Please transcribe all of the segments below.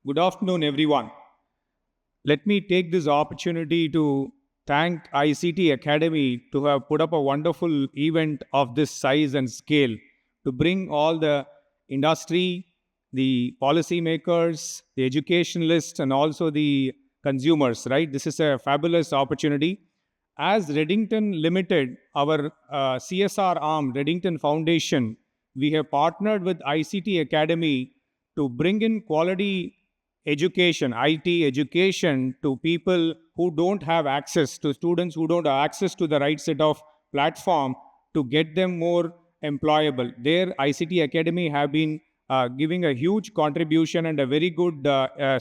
Good afternoon, everyone. Let me take this opportunity to thank ICT Academy to have put up a wonderful event of this size and scale to bring all the industry, the policymakers, the educationalists, and also the consumers, right? This is a fabulous opportunity. As Redington Limited, our CSR arm, Redington Foundation, we have partnered with ICT Academy to bring in quality education, IT education to people who don't have access, to students who don't have access to the right set of platform to get them more employable. There, ICT Academy have been giving a huge contribution and a very good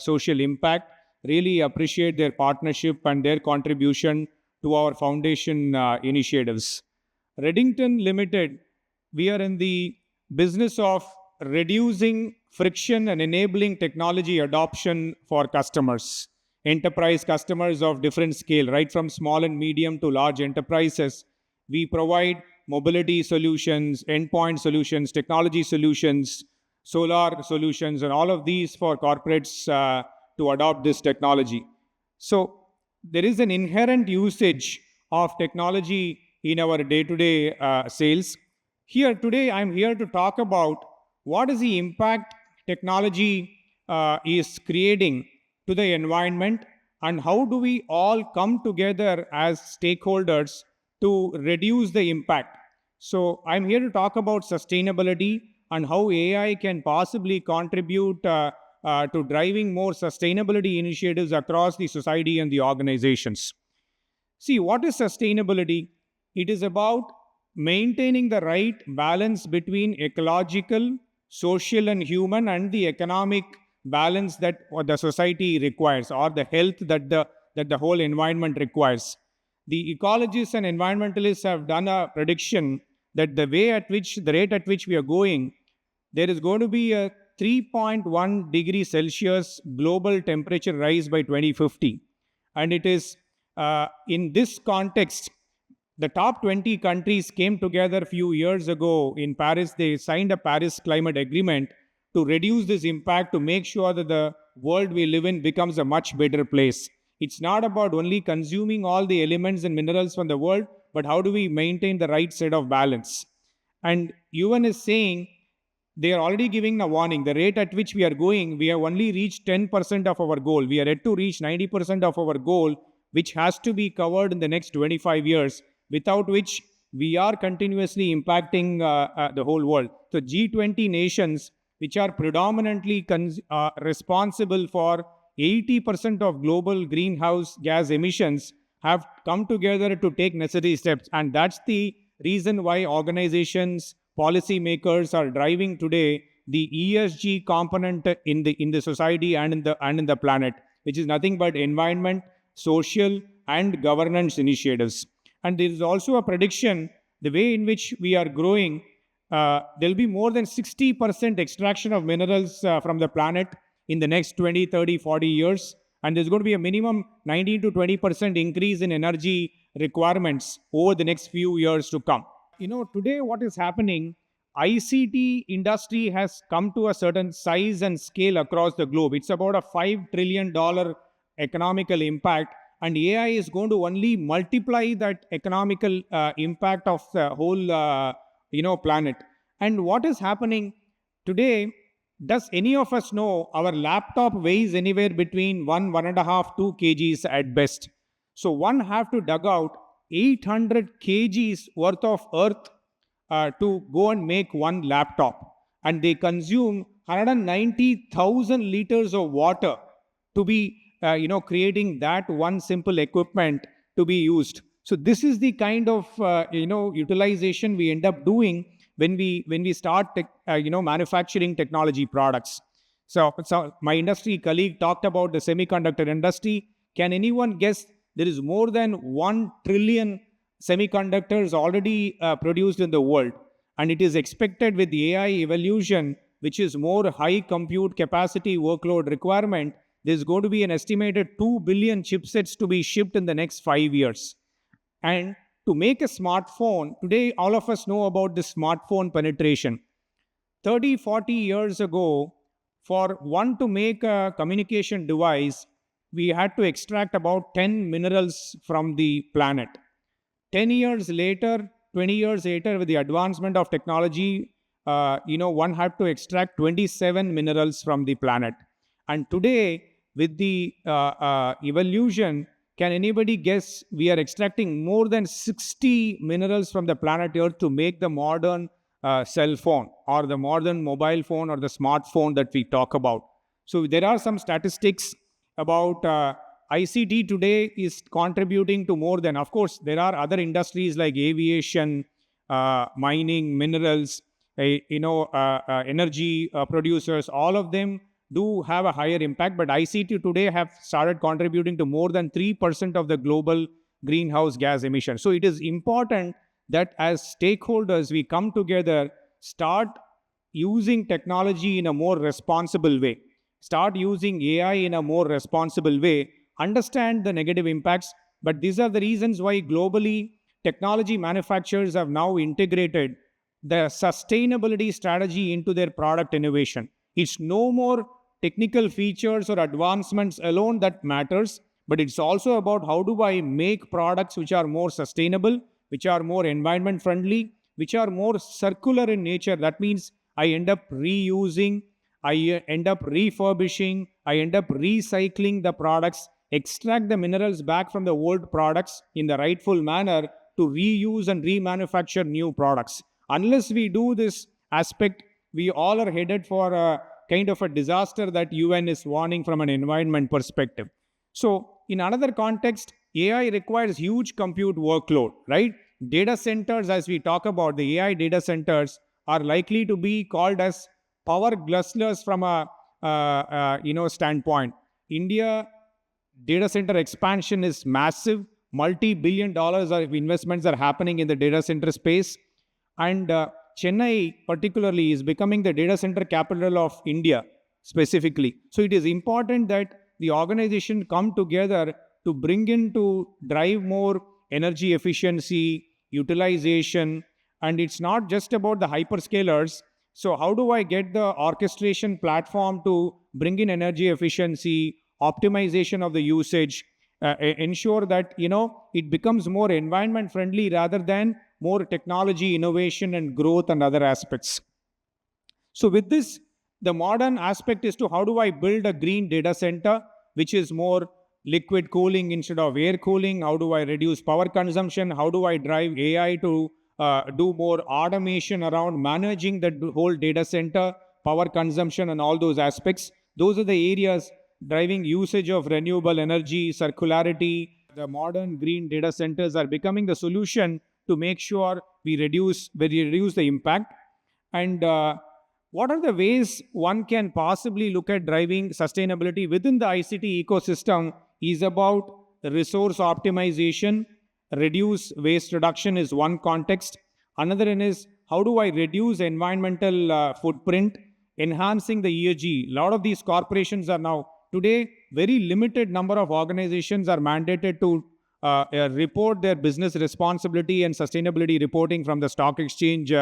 social impact. Really appreciate their partnership and their contribution to our foundation initiatives. Redington Limited, we are in the business of reducing friction and enabling technology adoption for customers, enterprise customers of different scale, right from small and medium to large enterprises. We provide mobility solutions, endpoint solutions, technology solutions, solar solutions, and all of these for corporates to adopt this technology. So there is an inherent usage of technology in our day-to-day sales. Here today, I'm here to talk about what is the impact technology is creating to the environment and how do we all come together as stakeholders to reduce the impact. So I'm here to talk about sustainability and how AI can possibly contribute to driving more sustainability initiatives across the society and the organizations. See, what is sustainability? It is about maintaining the right balance between ecological, social, and human, and the economic balance that the society requires, or the health that the whole environment requires. The ecologists and environmentalists have done a prediction that the rate at which we are going, there is going to be a 3.1 degree Celsius global temperature rise by 2050. And it is in this context, the top 20 countries came together a few years ago in Paris. They signed a Paris Climate Agreement to reduce this impact, to make sure that the world we live in becomes a much better place. It's not about only consuming all the elements and minerals from the world, but how do we maintain the right set of balance? And UN is saying they are already giving a warning. The rate at which we are going, we have only reached 10% of our goal. We are yet to reach 90% of our goal, which has to be covered in the next 25 years, without which we are continuously impacting the whole world. So G20 nations, which are predominantly responsible for 80% of global greenhouse gas emissions, have come together to take necessary steps. And that's the reason why organizations, policymakers are driving today the ESG component in the society and in the planet, which is nothing but environment, social, and governance initiatives. And there is also a prediction the way in which we are growing. There'll be more than 60% extraction of minerals from the planet in the next 20, 30, 40 years. And there's going to be a minimum 19 to 20% increase in energy requirements over the next few years to come. Today what is happening, ICT industry has come to a certain size and scale across the globe. It's about a $5 trillion economical impact, and AI is going to only multiply that economical impact of the whole planet. And what is happening today, does any of us know our laptop weighs anywhere between 1.5, 2 kgs at best. So one have to dug out 800 kgs worth of earth to go and make one laptop. And they consume 190,000 liters of water to be, creating that one simple equipment to be used. So this is the kind of, utilization we end up doing when we start, manufacturing technology products. So my industry colleague talked about the semiconductor industry. Can anyone guess there is more than 1 trillion semiconductors already produced in the world? And it is expected with the AI evolution, which is more high compute capacity workload requirement, there's going to be an estimated 2 billion chipsets to be shipped in the next 5 years. And to make a smartphone, today all of us know about the smartphone penetration. 30, 40 years ago, For one to make a communication device, we had to extract about 10 minerals from the planet. 10 years later, 20 years later, with the advancement of technology, one had to extract 27 minerals from the planet. And today, with the evolution, can anybody guess we are extracting more than 60 minerals from the planet Earth to make the modern cell phone or the modern mobile phone or the smartphone that we talk about? So there are some statistics about ICT today is contributing to more than, of course, there are other industries like aviation, mining, minerals, energy producers, all of them do have a higher impact, but ICT today have started contributing to more than 3% of the global greenhouse gas emissions. So it is important that as stakeholders, we come together, start using technology in a more responsible way, start using AI in a more responsible way, understand the negative impacts. But these are the reasons why globally technology manufacturers have now integrated the sustainability strategy into their product innovation. It's no more technical features or advancements alone that matters, but it's also about how do I make products which are more sustainable, which are more environment friendly, which are more circular in nature. That means I end up reusing, I end up refurbishing, I end up recycling the products, extract the minerals back from the old products in the rightful manner to reuse and remanufacture new products. Unless we do this aspect, we all are headed for a kind of a disaster that UN is warning from an environment perspective. So in another context, AI requires huge compute workload, right? Data centers, as we talk about, the AI data centers are likely to be called as power guzzlers from a standpoint. India data center expansion is massive. Multi-billion dollars of investments are happening in the data center space. And Chennai particularly is becoming the data center capital of India specifically. So it is important that the organization come together to bring in to drive more energy efficiency, utilization, and it's not just about the hyperscalers. So how do I get the orchestration platform to bring in energy efficiency, optimization of the usage, ensure that it becomes more environment friendly rather than more technology innovation and growth and other aspects. So with this, the modern aspect is to how do I build a green data center which is more liquid cooling instead of air cooling? How do I reduce power consumption? How do I drive AI to do more automation around managing the whole data center, power consumption and all those aspects? Those are the areas driving usage of renewable energy, circularity. The modern green data centers are becoming the solution to make sure we reduce the impact. And what are the ways one can possibly look at driving sustainability within the ICT ecosystem is about resource optimization, reduce waste reduction is one context. Another one is how do I reduce environmental footprint, enhancing the ESG. A lot of these corporations are now, today, very limited number of organizations are mandated to report their business responsibility and sustainability reporting from the stock exchange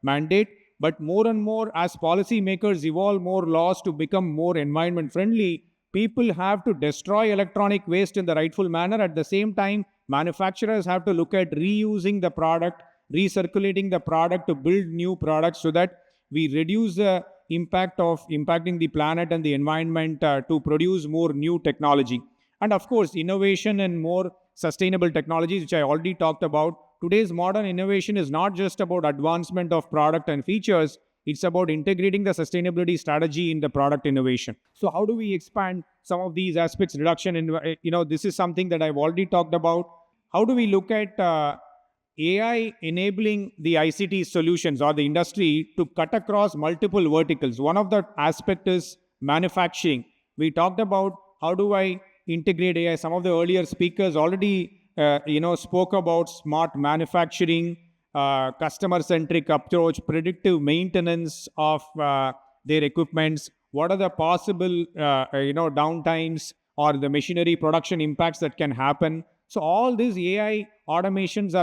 mandate. But more and more, as policymakers evolve more laws to become more environment friendly, people have to destroy electronic waste in the rightful manner. At the same time, manufacturers have to look at reusing the product, recirculating the product to build new products so that we reduce the impact of impacting the planet and the environment to produce more new technology. And of course, innovation and more sustainable technologies, which I already talked about. Today's modern innovation is not just about advancement of product and features, it's about integrating the sustainability strategy in the product innovation. So how do we expand some of these aspects? Reduction in, this is something that I've already talked about. How do we look at AI enabling the ICT solutions or the industry to cut across multiple verticals? One of the aspects is manufacturing. We talked about how do I integrate AI. Some of the earlier speakers already spoke about smart manufacturing, customer-centric approach, predictive maintenance of their equipments. What are the possible downtimes or the machinery production impacts that can happen? So all these AI automations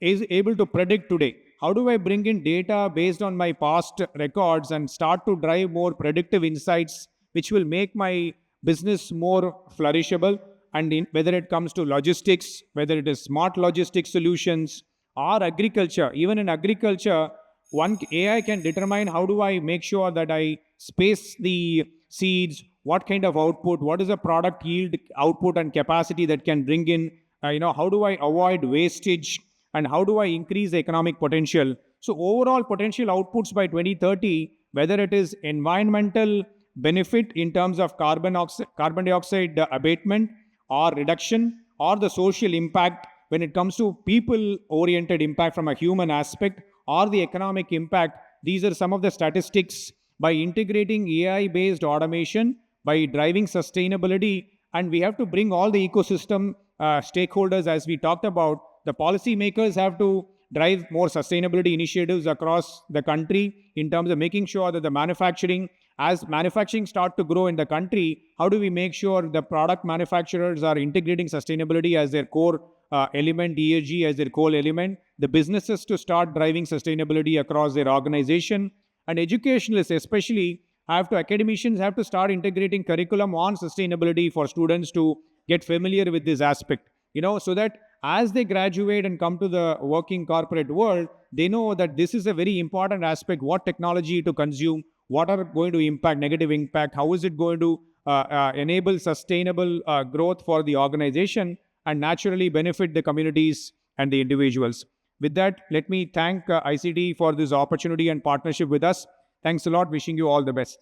is able to predict today. how do I bring in data based on my past records and start to drive more predictive insights, which will make my business more flourishable? And whether it comes to logistics, whether it is smart logistics solutions or agriculture, even in agriculture, one AI can determine how do I make sure that I space the seeds, what kind of output, what is the product yield, output, and capacity that can bring in, how do I avoid wastage, and how do I increase the economic potential? So, overall potential outputs by 2030, whether it is environmental benefit in terms of carbon dioxide abatement or reduction, or the social impact when it comes to people oriented impact from a human aspect, or the economic impact. These are some of the statistics. By integrating AI based automation, by driving sustainability, and we have to bring all the ecosystem stakeholders, as we talked about. The policymakers have to drive more sustainability initiatives across the country in terms of making sure that the manufacturing, as manufacturing start to grow in the country, how do we make sure the product manufacturers are integrating sustainability as their core element, ESG as their core element, the businesses to start driving sustainability across their organization, and educationalists especially academicians have to start integrating curriculum on sustainability for students to get familiar with this aspect, so that as they graduate and come to the working corporate world, they know that this is a very important aspect, what technology to consume, what are going to impact, negative impact, how is it going to enable sustainable growth for the organization and naturally benefit the communities and the individuals. With that, let me thank ICT for this opportunity and partnership with us. Thanks a lot. Wishing you all the best.